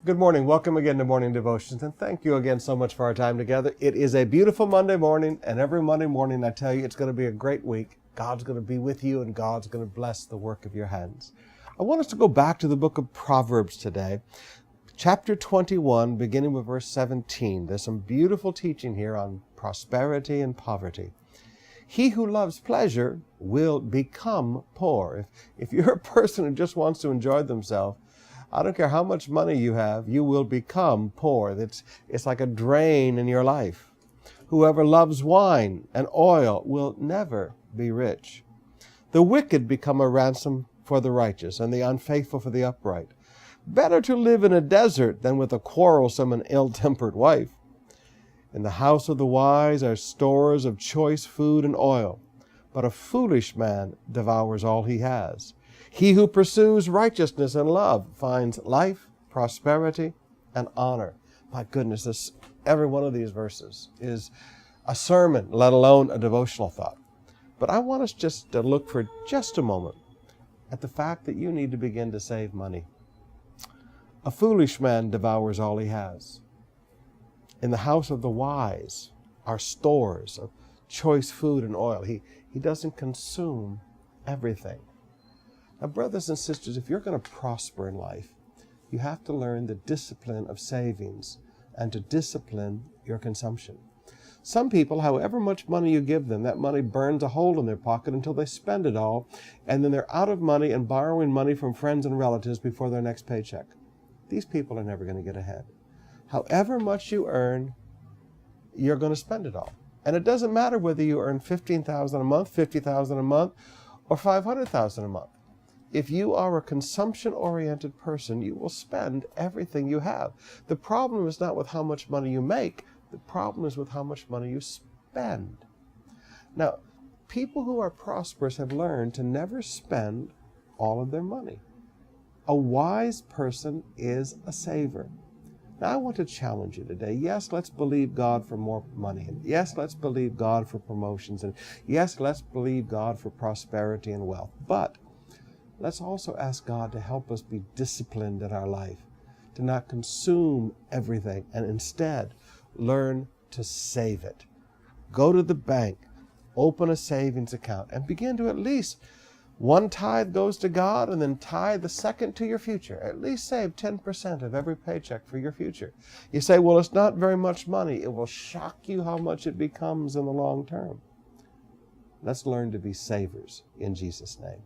Good morning. Welcome again to Morning Devotions, and thank you again so much for our time together. It is a beautiful Monday morning, and every Monday morning I tell you it's going to be a great week. God's going to be with you, and God's going to bless the work of your hands. I want us to go back to the book of Proverbs today, chapter 21, beginning with verse 17. There's some beautiful teaching here on prosperity and poverty. He who loves pleasure will become poor. If you're a person who just wants to enjoy themselves, I don't care how much money you have, you will become poor. It's like a drain in your life. Whoever loves wine and oil will never be rich. The wicked become a ransom for the righteous, and the unfaithful for the upright. Better to live in a desert than with a quarrelsome and ill-tempered wife. In the house of the wise are stores of choice food and oil, but a foolish man devours all he has. He who pursues righteousness and love finds life, prosperity, and honor. My goodness, every one of these verses is a sermon, let alone a devotional thought. But I want us just to look for just a moment at the fact that you need to begin to save money. A foolish man devours all he has. In the house of the wise are stores of choice food and oil. He doesn't consume everything. Now, brothers and sisters, if you're going to prosper in life, you have to learn the discipline of savings and to discipline your consumption. Some people, however much money you give them, that money burns a hole in their pocket until they spend it all, and then they're out of money and borrowing money from friends and relatives before their next paycheck. These people are never going to get ahead. However much you earn, you're going to spend it all. And it doesn't matter whether you earn $15,000 a month, $50,000 a month, or $500,000 a month. If you are a consumption-oriented person, you will spend everything you have. The problem is not with how much money you make. The problem is with how much money you spend. Now, people who are prosperous have learned to never spend all of their money. A wise person is a saver. Now, I want to challenge you today. Yes, let's believe God for more money. And yes, let's believe God for promotions. And yes, let's believe God for prosperity and wealth. But let's also ask God to help us be disciplined in our life, to not consume everything, and instead learn to save it. Go to the bank, open a savings account, and begin to at least one tithe goes to God, and then tithe the second to your future. At least save 10% of every paycheck for your future. You say, well, it's not very much money. It will shock you how much it becomes in the long term. Let's learn to be savers in Jesus' name.